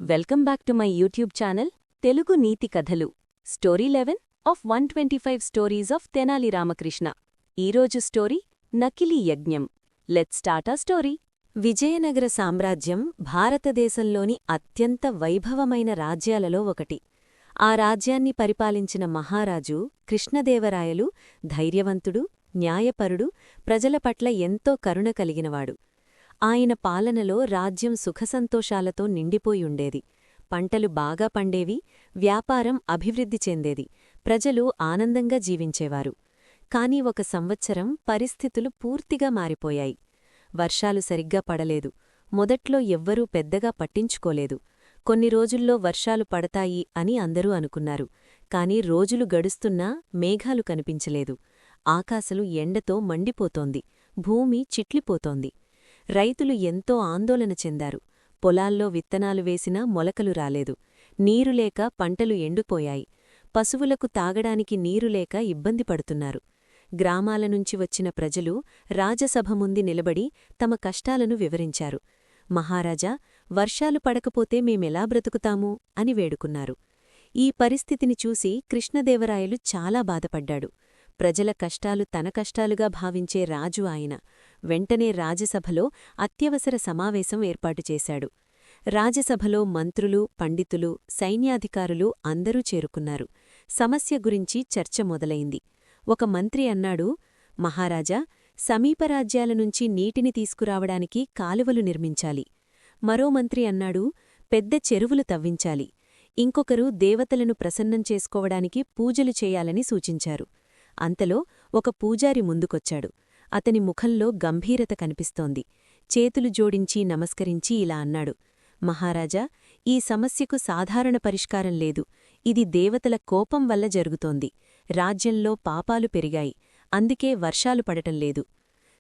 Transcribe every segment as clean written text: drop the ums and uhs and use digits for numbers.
Welcome back to my YouTube channel Telugu నీతి కథలు story 11 of 125 stories of Tenali Ramakrishna. ఈరోజు story నకిలీ యజ్ఞం. లెట్స్ స్టార్ట్ ఆ స్టోరీ. విజయనగర సామ్రాజ్యం భారతదేశంలోని అత్యంత వైభవమైన రాజ్యాలలో ఒకటి. ఆ రాజ్యాన్ని పరిపాలించిన మహారాజు కృష్ణదేవరాయలు ధైర్యవంతుడు, న్యాయపరుడు, ప్రజల పట్ల ఎంతో కరుణ కలిగినవాడు. ఆయన పాలనలో రాజ్యం సుఖసంతోషాలతో నిండిపోయుండేది. పంటలు బాగా పండేవి, వ్యాపారం అభివృద్ధి చెందేది, ప్రజలు ఆనందంగా జీవించేవారు. కాని ఒక సంవత్సరం పరిస్థితులు పూర్తిగా మారిపోయాయి. వర్షాలు సరిగ్గా పడలేదు. మొదట్లో ఎవ్వరూ పెద్దగా పట్టించుకోలేదు. కొన్ని రోజుల్లో వర్షాలు పడతాయి అని అందరూ అనుకున్నారు. కాని రోజులు గడుస్తున్నా మేఘాలు కనిపించలేదు. ఆకాశలు ఎండతో మండిపోతోంది. భూమి చిట్లిపోతోంది. రైతులు ఎంతో ఆందోళన చెందారు. పొలాల్లో విత్తనాలు వేసినా మొలకలు రాలేదు. నీరులేక పంటలు ఎండిపోయాయి. పశువులకు తాగడానికి నీరులేక ఇబ్బంది పడుతున్నారు. గ్రామాలనుంచి వచ్చిన ప్రజలు రాజసభ ముందు నిలబడి తమ కష్టాలను వివరించారు. మహారాజా, వర్షాలు పడకపోతే మేమెలా బ్రతుకుతాము అని వేడుకున్నారు. ఈ పరిస్థితిని చూసి కృష్ణదేవరాయలు చాలా బాధపడ్డాడు. ప్రజల కష్టాలు తన కష్టాలుగా భావించే రాజు ఆయన. వెంటనే రాజసభలో అత్యవసర సమావేశం ఏర్పాటు చేశాడు. రాజసభలో మంత్రులు, పండితులు, సైన్యాధికారులు అందరూ చేరుకున్నారు. సమస్య గురించి చర్చ మొదలైంది. ఒక మంత్రి అన్నాడు, మహారాజా, సమీప రాజ్యాల నుంచి నీటిని తీసుకురావడానికి కాలువలు నిర్మించాలి. మరో మంత్రి అన్నాడు, పెద్ద చెరువులు తవ్వించాలి. ఇంకొకరు దేవతలను ప్రసన్నం చేసుకోవడానికి పూజలు చేయాలని సూచించారు. అంతలో ఒక పూజారి ముందుకొచ్చాడు. అతని ముఖంలో గంభీరత కనిపిస్తోంది. చేతులు జోడించి నమస్కరించి ఇలా అన్నాడు, మహారాజా, ఈ సమస్యకు సాధారణ పరిష్కారం లేదు. ఇది దేవతల కోపం వల్ల జరుగుతోంది. రాజ్యంలో పాపాలు పెరిగాయి. అందుకే వర్షాలు పడటం లేదు.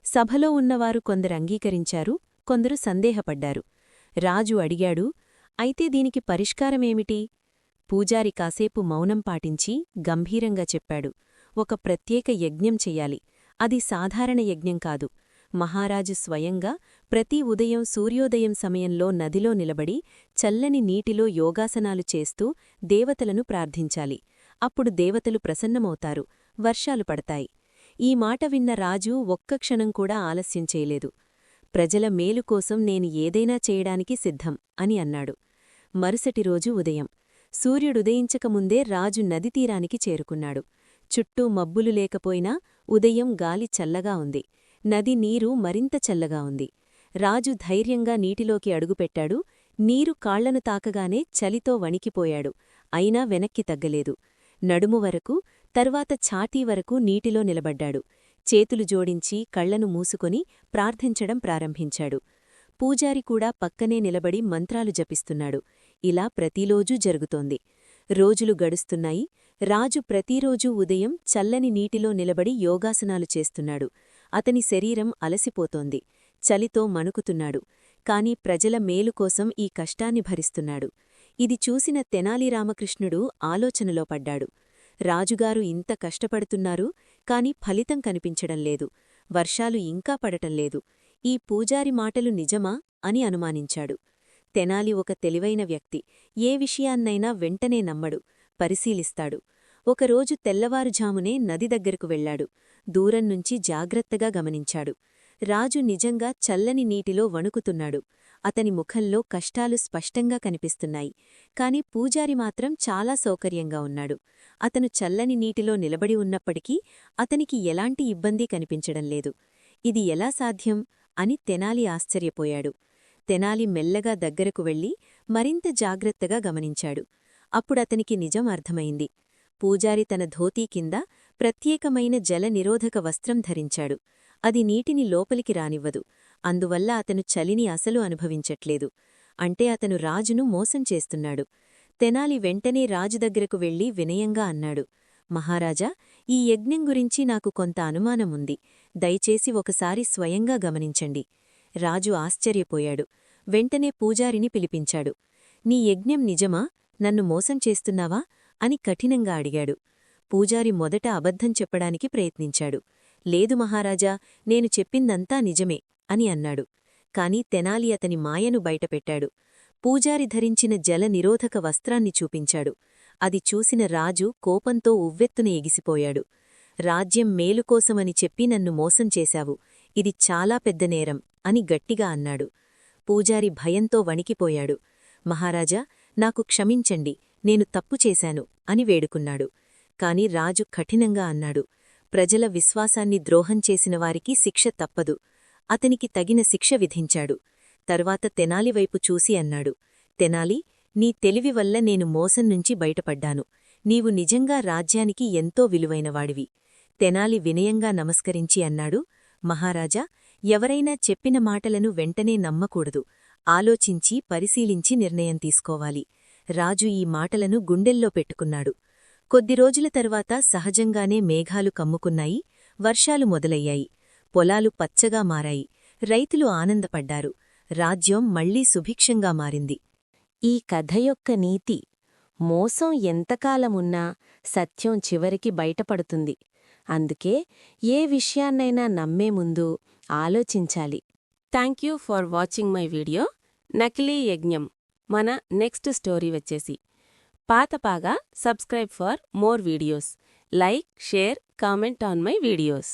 సభలో ఉన్నవారు కొందరు అంగీకరించారు, కొందరు సందేహపడ్డారు. రాజు అడిగాడు, అయితే దీనికి పరిష్కారమేమిటి? పూజారి కాసేపు మౌనం పాటించి గంభీరంగా చెప్పాడు, ఒక ప్రత్యేక యజ్ఞం చెయ్యాలి. అది సాధారణ యజ్ఞం కాదు. మహారాజు స్వయంగా ప్రతి ఉదయం సూర్యోదయం సమయంలో నదిలో నిలబడి చల్లని నీటిలో యోగాసనాలు చేస్తూ దేవతలను ప్రార్థించాలి. అప్పుడు దేవతలు ప్రసన్నమవుతారు, వర్షాలు పడతాయి. ఈ మాట విన్న రాజు ఒక్క క్షణం కూడా ఆలస్యం చేయలేదు. ప్రజల మేలు కోసం నేను ఏదైనా చేయడానికి సిద్ధం అని అన్నాడు. మరుసటి రోజు ఉదయం సూర్యుడుదయించకముందే రాజు నదితీరానికి చేరుకున్నాడు. చుట్టూ మబ్బులు లేకపోయినా ఉదయం గాలి చల్లగా ఉంది. నది నీరు మరింత చల్లగా ఉంది. రాజు ధైర్యంగా నీటిలోకి అడుగుపెట్టాడు. నీరు కాళ్లను తాకగానే చలితో వణికిపోయాడు. అయినా వెనక్కి తగ్గలేదు. నడుము వరకు, తర్వాత ఛాతీ వరకు నీటిలో నిలబడ్డాడు. చేతులు జోడించి కళ్లను మూసుకొని ప్రార్థించడం ప్రారంభించాడు. పూజారి కూడా పక్కనే నిలబడి మంత్రాలు జపిస్తున్నాడు. ఇలా ప్రతిరోజూ జరుగుతోంది. రోజులు గడుస్తున్నాయి. రాజు ప్రతిరోజూ ఉదయం చల్లని నీటిలో నిలబడి యోగాసనాలు చేస్తున్నాడు. అతని శరీరం అలసిపోతోంది. చలితో మణుకుతున్నాడు. కాని ప్రజల మేలుకోసం ఈ కష్టాన్ని భరిస్తున్నాడు. ఇది చూసిన తెనాలి రామకృష్ణుడు ఆలోచనలో పడ్డాడు. రాజుగారు ఇంత కష్టపడుతున్నారు, కాని ఫలితం కనిపించడం లేదు. వర్షాలు ఇంకా పడటం లేదు. ఈ పూజారి మాటలు నిజమా అని అనుమానించాడు. తెనాలి ఒక తెలివైన వ్యక్తి. ఏ విషయాన్నైనా వెంటనే నమ్మడు, పరిశీలిస్తాడు. ఒకరోజు తెల్లవారుఝామునే నది దగ్గరకు వెళ్లాడు. దూరంనుంచి జాగ్రత్తగా గమనించాడు. రాజు నిజంగా చల్లని నీటిలో వణుకుతున్నాడు. అతని ముఖంలో కష్టాలు స్పష్టంగా కనిపిస్తున్నాయి. కాని పూజారి మాత్రం చాలా సౌకర్యంగా ఉన్నాడు. అతను చల్లని నీటిలో నిలబడి ఉన్నప్పటికీ అతనికి ఎలాంటి ఇబ్బంది కనిపించడం లేదు. ఇది ఎలా సాధ్యం అని తెనాలి ఆశ్చర్యపోయాడు. తెనాలి మెల్లగా దగ్గరకు వెళ్లి మరింత జాగ్రత్తగా గమనించాడు. అప్పుడతనికి నిజం అర్థమైంది. పూజారి తన ధోతీ కింద ప్రత్యేకమైన జల నిరోధక వస్త్రం ధరించాడు. అది నీటిని లోపలికి రానివ్వదు. అందువల్ల అతను చలిని అసలు అనుభవించట్లేదు. అంటే అతను రాజును మోసం చేస్తున్నాడు. తెనాలి వెంటనే రాజు దగ్గరకు వెళ్లి వినయంగా అన్నాడు, మహారాజా, ఈ యజ్ఞం గురించి నాకు కొంత అనుమానముంది. దయచేసి ఒకసారి స్వయంగా గమనించండి. రాజు ఆశ్చర్యపోయాడు. వెంటనే పూజారిని పిలిపించాడు. నీ యజ్ఞం నిజమా? నన్ను మోసం చేస్తున్నావా అని కఠినంగా అడిగాడు. పూజారి మొదట అబద్ధం చెప్పడానికి ప్రయత్నించాడు. లేదు మహారాజా, నేను చెప్పిందంతా నిజమే అని అన్నాడు. కాని తెనాలి అతని మాయను బయటపెట్టాడు. పూజారి ధరించిన జల నిరోధక వస్త్రాన్ని చూపించాడు. అది చూసిన రాజు కోపంతో ఉవ్వెత్తున ఎగిసిపోయాడు. రాజ్యం మేలుకోసమని చెప్పి నన్ను మోసం చేశావు. ఇది చాలా పెద్ద నేరం అని గట్టిగా అన్నాడు. పూజారి భయంతో వణికిపోయాడు. మహారాజా, నాకు క్షమించండి, నేను తప్పు చేశాను అని వేడుకున్నాడు. కాని రాజు కఠినంగా అన్నాడు, ప్రజల విశ్వాసాన్ని ద్రోహం చేసినవారికి శిక్ష తప్పదు. అతనికి తగిన శిక్ష విధించాడు. తర్వాత తెనాలివైపు చూసి అన్నాడు, తెనాలి, నీ తెలివి వల్ల నేను మోసం నుంచి బయటపడ్డాను. నీవు నిజంగా రాజ్యానికి ఎంతో విలువైనవాడివి. తెనాలి వినయంగా నమస్కరించి అన్నాడు, మహారాజా, ఎవరైనా చెప్పిన మాటలను వెంటనే నమ్మకూడదు. ఆలోచించి పరిశీలించి నిర్ణయం తీసుకోవాలి. రాజు ఈ మాటలను గుండెల్లో పెట్టుకున్నాడు. కొద్ది రోజుల తర్వాత సహజంగానే మేఘాలు కమ్ముకున్నాయి. వర్షాలు మొదలయ్యాయి. పొలాలు పచ్చగా మారాయి. రైతులు ఆనందపడ్డారు. రాజ్యం మళ్లీ సుభిక్షంగా మారింది. ఈ కథ యొక్క నీతి: మోసం ఎంతకాలమున్నా సత్యం చివరికి బయటపడుతుంది. అందుకే ఏ విషయాన్నైనా నమ్మే ముందు ఆలోచించాలి. Thank you for watching my video. నకిలీ యజ్ఞం మన నెక్స్ట్ స్టోరీ వచ్చేసి పాతపాగా subscribe for more videos. Like, share, comment on my videos.